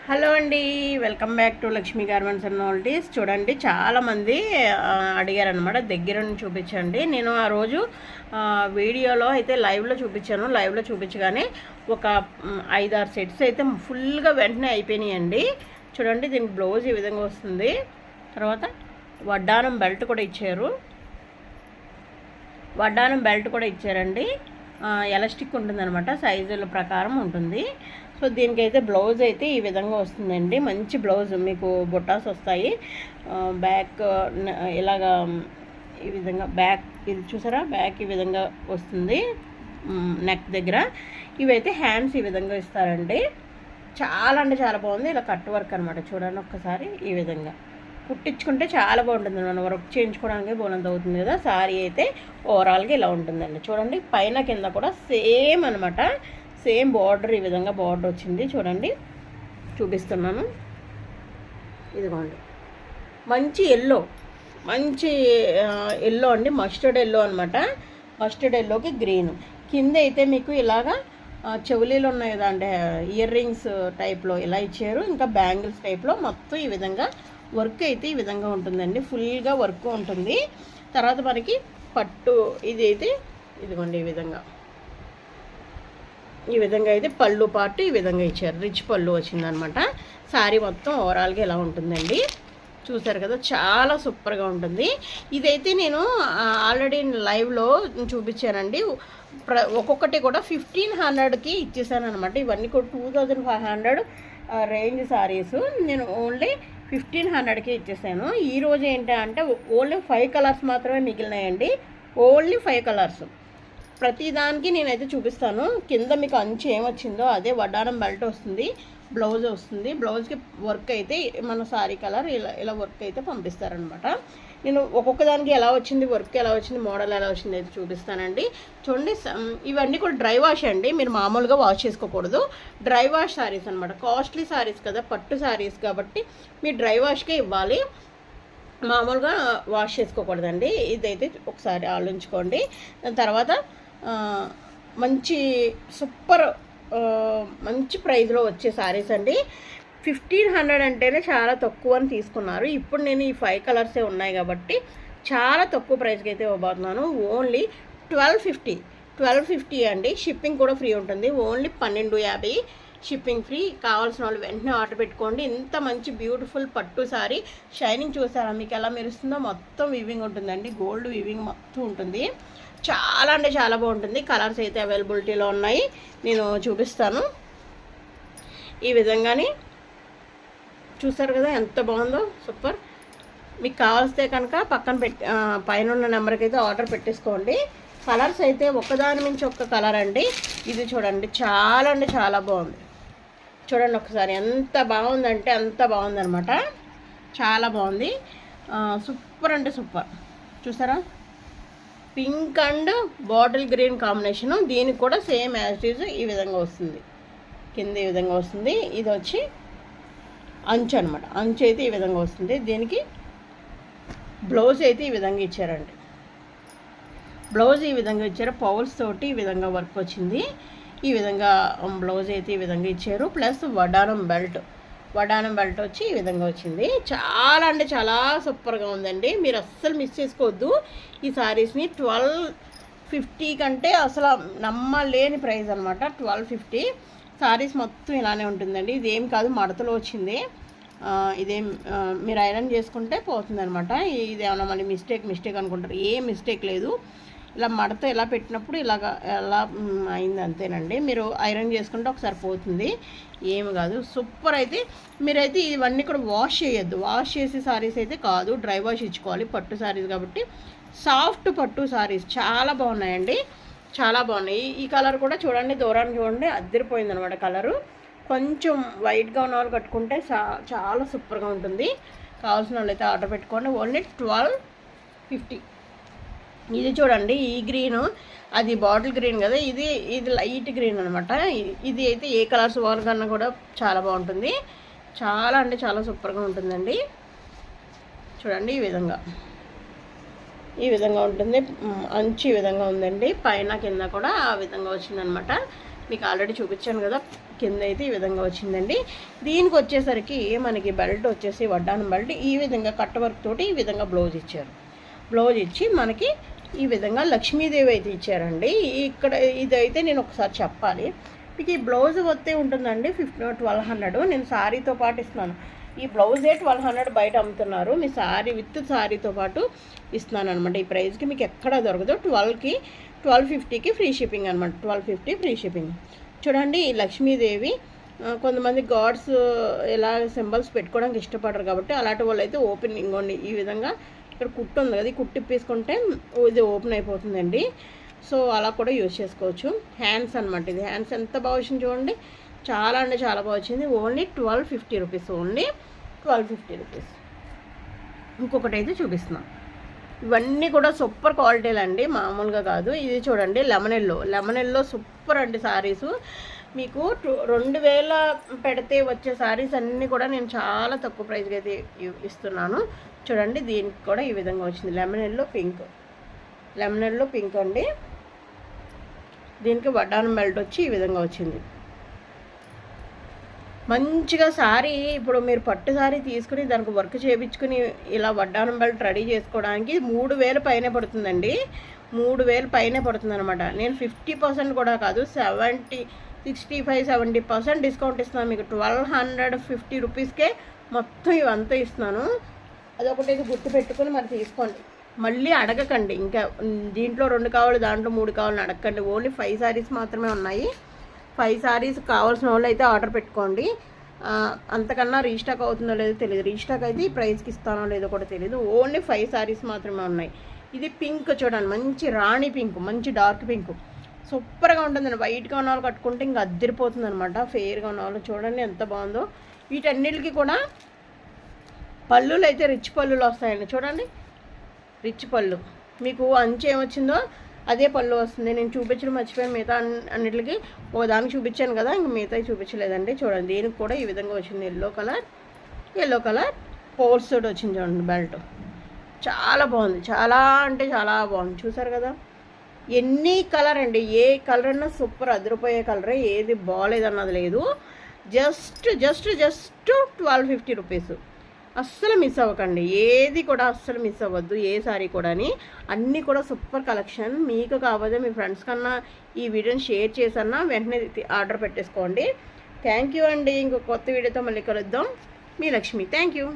Hello అండి, welcome back to Lakshmi garments and novelties. చూడండి, చాలామంది అడిగారనమాట దగ్గర నుంచి చూపించండి. నేను ఆ రోజు వీడియోలో అయితే లైవ్లో చూపించాను. లైవ్లో చూపించగానే ఒక 5-6 సెట్స్ అయితే ఫుల్గా వెంటనే అయిపోయినాయండి. చూడండి, దీనికి బ్లౌజ్ ఈ విధంగా వస్తుంది. తర్వాత వడ్డానం బెల్ట్ కూడా ఇచ్చారు. వడ్డానం బెల్ట్ కూడా ఇచ్చారండి. ఎలాస్టిక్ ఉంటుందన్నమాట, సైజుల ప్రకారం ఉంటుంది. సో దీనికైతే బ్లౌజ్ అయితే ఈ విధంగా వస్తుందండి. మంచి బ్లౌజ్, మీకు బుట్టాస్ వస్తాయి. బ్యాక్ ఇలాగా ఈ విధంగా బ్యాక్, ఇది చూసారా, బ్యాక్ ఈ విధంగా వస్తుంది నెక్ దగ్గర. ఇవైతే హ్యాండ్స్ ఈ విధంగా ఇస్తారండి. చాలా అంటే చాలా బాగుంది. ఇలా కట్ వర్క్ అనమాట. చూడండి ఒక్కసారి, ఈ విధంగా కుట్టించుకుంటే చాలా బాగుంటుంది. మనం వర్క్ చేయించుకోవడానికి బోలంత అవుతుంది కదా. సారీ అయితే ఓవరాల్గా ఇలా ఉంటుందండి. చూడండి, పైన కింద కూడా సేమ్ అనమాట. సేమ్ బార్డర్, ఈ విధంగా బార్డర్ వచ్చింది. చూడండి, చూపిస్తున్నాను. ఇదిగోండి, మంచి ఎల్లో, మంచి ఎల్లో అండి, మస్టర్డ్ ఎల్లో అనమాట. మస్టర్డ్ ఎల్లోకి గ్రీన్. కింద అయితే మీకు ఇలాగా చెవులీలు ఉన్నాయి కదా అంటే ఇయర్ రింగ్స్ టైప్లో ఇలా ఇచ్చారు. ఇంకా బ్యాంగిల్స్ టైప్లో మొత్తం ఈ విధంగా వర్క్ అయితే ఈ విధంగా ఉంటుందండి. ఫుల్గా వర్క్ ఉంటుంది. తర్వాత మనకి పట్టు, ఇది అయితే ఇదిగోండి ఈ విధంగా అయితే పళ్ళు పాటు ఈ విధంగా ఇచ్చారు. రిచ్ పళ్ళు వచ్చిందనమాట. శారీ మొత్తం ఓవరాల్గా ఇలా ఉంటుందండి. చూసారు కదా, చాలా సూపర్గా ఉంటుంది. ఇదైతే నేను ఆల్రెడీ లైవ్లో చూపించానండి. ఒక్కొక్కటి కూడా 1500కి ఇచ్చేసాను అనమాట. ఇవన్నీ కూడా 2500 రేంజ్ శారీస్ నేను ఓన్లీ 1500కి ఇచ్చేసాను. ఈరోజు ఏంటంటే ఓన్లీ 5 కలర్స్ మాత్రమే మిగిలినాయండి. Only 5 colours. ప్రతిదానికి నేనైతే చూపిస్తాను. కింద మీకు అంచు ఏమొచ్చిందో అదే వడ్డానం బెల్ట్ వస్తుంది, బ్లౌజ్ వస్తుంది. బ్లౌజ్కి వర్క్ అయితే మన సారీ కలర్ ఇలా వర్క్ అయితే పంపిస్తారనమాట. నేను ఒక్కొక్క దానికి ఎలా వచ్చింది, వర్క్ ఎలా వచ్చింది, మోడల్ ఎలా వచ్చింది అయితే చూపిస్తానండి. చూడండి, ఇవన్నీ కూడా డ్రై వాష్ అండి. మీరు మామూలుగా వాష్ చేసుకోకూడదు. డ్రై వాష్ శారీస్ అనమాట. కాస్ట్లీ శారీస్ కదా, పట్టు శారీస్ కాబట్టి మీరు డ్రై వాష్కే ఇవ్వాలి, మామూలుగా వాష్ చేసుకోకూడదండి. ఇదైతే ఒకసారి ఆలోచించుకోండి. దాని తర్వాత మంచి సూపర్ మంచి ప్రైస్లో వచ్చే శారీస్ అండి. 1500 అంటేనే చాలా తక్కువ అని తీసుకున్నారు. ఇప్పుడు నేను ఈ 5 కలర్సే ఉన్నాయి కాబట్టి చాలా తక్కువ ప్రైస్కి అయితే ఇవ్వబోతున్నాను. ఓన్లీ 1250 అండి. షిప్పింగ్ కూడా ఫ్రీ ఉంటుంది. Only 1250 shipping free. కావాల్సిన వాళ్ళు వెంటనే ఆర్డర్ పెట్టుకోండి. ఇంత మంచి బ్యూటిఫుల్ పట్టు సారీ. షైనింగ్ చూసారా మీకు ఎలా మెరుస్తుందో? మొత్తం వీవింగ్ ఉంటుందండి, గోల్డ్ వీవింగ్ మొత్తం ఉంటుంది. చాలా అంటే చాలా బాగుంటుంది. కలర్స్ అయితే అవైలబిలిటీలో ఉన్నాయి, నేను చూపిస్తాను. ఈ విధంగానే చూసారు కదా ఎంత బాగుందో, సూపర్. మీకు కావాల్స్తే కనుక పైన ఉన్న నెంబర్కి అయితే ఆర్డర్ పెట్టేసుకోండి. కలర్స్ అయితే ఒక్కదాని మించి ఒక్క కలర్ అండి. ఇది చూడండి, చాలా అంటే చాలా బాగుంది. చూడండి ఒకసారి, ఎంత బాగుందంటే అంత బాగుందనమాట. చాలా బాగుంది, సూపర్ అంటే సూపర్. చూసారా, pink and bottle green combination. దీనికి కూడా సేమ్ యాజ్ ఈజ్ ఈ విధంగా వస్తుంది. కింద ఈ విధంగా వస్తుంది. ఇది వచ్చి అంచు అనమాట. అంచు అయితే ఈ విధంగా వస్తుంది. దీనికి బ్లౌజ్ అయితే ఈ విధంగా ఇచ్చారండి. బ్లౌజ్ ఈ విధంగా ఇచ్చారు. పౌల్స్ తోటి ఈ విధంగా వర్క్ వచ్చింది. ఈ విధంగా బ్లౌజ్ అయితే ఈ విధంగా ఇచ్చారు. ప్లస్ వడ్డానం బెల్ట్ వచ్చి ఈ విధంగా వచ్చింది. చాలా అంటే చాలా సూపర్గా ఉందండి. మీరు అస్సలు మిస్ చేసుకోవద్దు ఈ శారీస్ని. 1250 కంటే అసలు నమ్మలేని ప్రైస్ అనమాట. 1250 శారీస్ మొత్తం ఇలానే ఉంటుందండి. ఇదేం కాదు, మడతలో వచ్చింది. ఇదేం మీరు ఐరన్ చేసుకుంటే పోతుంది అనమాట. ఇదేమన్నా మళ్ళీ మిస్టేక్ అనుకుంటారు. ఏ మిస్టేక్ లేదు. ఇలా మడత ఎలా పెట్టినప్పుడు ఎలా అయింది అంతేనండి. మీరు ఐరన్ చేసుకుంటే ఒకసారి పోతుంది, ఏమి కాదు. సూపర్. అయితే మీరైతే ఇవన్నీ కూడా వాష్ చేయొద్దు. వాష్ చేసే శారీస్ అయితే కాదు, డ్రై వాష్ ఇచ్చుకోవాలి. పట్టు శారీస్ కాబట్టి సాఫ్ట్ పట్టు శారీస్ చాలా బాగున్నాయండి, చాలా బాగున్నాయి. ఈ కలర్ కూడా చూడండి, దూరాన్ని చూడండి, అద్దరిపోయింది అనమాట కలరు. కొంచెం వైట్గా ఉన్న వాళ్ళు కట్టుకుంటే చాలా సూపర్గా ఉంటుంది. కావాల్సిన వాళ్ళు అయితే ఆర్డర్ పెట్టుకోండి. ఓన్లీ 1250. ఇది చూడండి, ఈ గ్రీను అది బాటిల్ గ్రీన్ కదా, ఇది లైట్ గ్రీన్ అనమాట. ఇది అయితే ఏ కలర్స్ వాళ్ళకన్నా కూడా చాలా బాగుంటుంది. చాలా అంటే చాలా సూపర్గా ఉంటుందండి. చూడండి, ఈ విధంగా ఉంటుంది. అంచు ఈ విధంగా ఉందండి. పైన కింద కూడా ఆ విధంగా వచ్చిందనమాట. మీకు ఆల్రెడీ చూపించాను కదా. కింద అయితే ఈ విధంగా వచ్చిందండి. దీనికి వచ్చేసరికి మనకి బెల్ట్ వచ్చేసి వడ్డానం బెల్ట్ ఈ విధంగా కట్ వర్క్ తోటి ఈ విధంగా బ్లౌజ్ ఇచ్చారు. బ్లౌజ్ ఇచ్చి మనకి ఈ విధంగా లక్ష్మీదేవి అయితే ఇచ్చారండి. ఇక్కడ ఇదైతే నేను ఒకసారి చెప్పాలి మీకు, ఈ బ్లౌజ్ వస్తే ఉంటుందండి 1200. నేను శారీతో పాటు ఇస్తున్నాను. ఈ బ్లౌజే 1200 బయట అమ్ముతున్నారు. మీ శారీ విత్ శారీతో పాటు ఇస్తున్నాను అనమాట. ఈ ప్రైస్కి మీకు ఎక్కడ దొరకదు. 1250కి ఫ్రీ షిప్పింగ్ అనమాట. 1250 ఫ్రీ షిప్పింగ్. చూడండి ఈ లక్ష్మీదేవి, కొంతమంది గాడ్స్ ఇలా సింబల్స్ పెట్టుకోవడానికి ఇష్టపడరు కాబట్టి అలాంటి వాళ్ళు అయితే ఓపెన్ ఇంకోండి ఈ విధంగా ఇక్కడ కుట్టు ఉంది కదా, ఈ కుట్టు ఇప్పేసుకుంటే ఇది ఓపెన్ అయిపోతుందండి. సో అలా కూడా యూజ్ చేసుకోవచ్చు. హ్యాండ్స్ అనమాట. ఇది హ్యాండ్స్ ఎంత బాగా వచ్చింది చూడండి, చాలా అంటే చాలా బాగా వచ్చింది. Only 1250 rupees. Only 1250 rupees. ఇంకొకటి అయితే చూపిస్తున్నాం. ఇవన్నీ కూడా సూపర్ క్వాలిటీలు అండి, మామూలుగా కాదు. ఇది చూడండి లెమన్ ఎల్లో సూపర్ అండి శారీసు. మీకు 2000 పెడితే వచ్చే శారీస్ అన్నీ కూడా నేను చాలా తక్కువ ప్రైస్కి అయితే ఇస్తున్నాను. చూడండి దీనికి కూడా ఈ విధంగా వచ్చింది. లెమన్ ఎల్లో పింక్ అండి. దీనికి వడ్డానం బెల్ట్ వచ్చి ఈ విధంగా వచ్చింది. మంచిగా శారీ ఇప్పుడు మీరు పట్టు శారీ తీసుకుని దానికి వర్క్ చేయించుకుని ఇలా వడ్డానం బెల్ట్ రెడీ చేసుకోవడానికి 3000 పైనే పడుతుందండి. 3000 పైనే పడుతుంది అనమాట. నేను 50% కూడా కాదు, 65-70% డిస్కౌంట్ ఇస్తున్నాను మీకు. 1250 రూపీస్కే మొత్తం ఇవంతా ఇస్తున్నాను. అదొకటి ఇది గుర్తు పెట్టుకుని మరి తీసుకోండి. మళ్ళీ అడగకండి, ఇంకా దీంట్లో 2 కావాలి దాంట్లో 3 కావాలని అడగకండి. ఓన్లీ 5 శారీస్ మాత్రమే ఉన్నాయి. 5 శారీస్ కావాల్సిన వాళ్ళు అయితే ఆర్డర్ పెట్టుకోండి. అంతకన్నా రీస్టాక్ అవుతుందో లేదో తెలియదు. రీస్టాక్ అయితే ఈ ప్రైస్కి ఇస్తానో లేదో కూడా తెలియదు. ఓన్లీ 5 శారీస్ మాత్రమే ఉన్నాయి. ఇది పింక్ చూడండి, మంచి రాణి పింక్, మంచి డార్క్ పింక్, సూపర్గా ఉంటుందండి. వైట్గా ఉన్న వాళ్ళు కట్టుకుంటే ఇంకా అద్దరిపోతుంది అనమాట. ఫెయిర్గా ఉన్న వాళ్ళు చూడండి ఎంత బాగుందో. వీటన్నిటికీ కూడా పళ్ళులు అయితే రిచ్ పళ్ళులు వస్తాయండి. చూడండి రిచ్ పళ్ళు. మీకు అంచు ఏమొచ్చిందో అదే పళ్ళు వస్తుంది. నేను చూపించడం మర్చిపోయాను. మిగతా అన్నిటికి ఒకదానికి చూపించాను కదా, ఇంక మిగతా చూపించలేదండి. చూడండి దీనికి కూడా ఈ విధంగా వచ్చింది. ఎల్లో కలర్ పోల్స్ తోటి వచ్చింది చూడండి బెల్ట్. చాలా బాగుంది, చాలా అంటే చాలా బాగుంది. చూసారు కదా, ఎన్ని కలర్ అండి, ఏ కలర్ అన్నా సూపర్ అదిరిపోయే కలరే, ఏది బాగాలేదన్నది లేదు. Just 1250 rupees. అస్సలు మిస్ అవ్వకండి, ఏది కూడా అస్సలు మిస్ అవ్వద్దు. ఏ సారీ కూడా అన్నీ కూడా సూపర్ కలెక్షన్. మీకు కాకపోతే మీ ఫ్రెండ్స్ కన్నా ఈ వీడియోని షేర్ చేసన్నా వెంటనే ఆర్డర్ పెట్టేసుకోండి. థ్యాంక్ యూ అండి. ఇంకో కొత్త వీడియోతో మళ్ళీ కలుద్దాం. మీ లక్ష్మి. Thank you.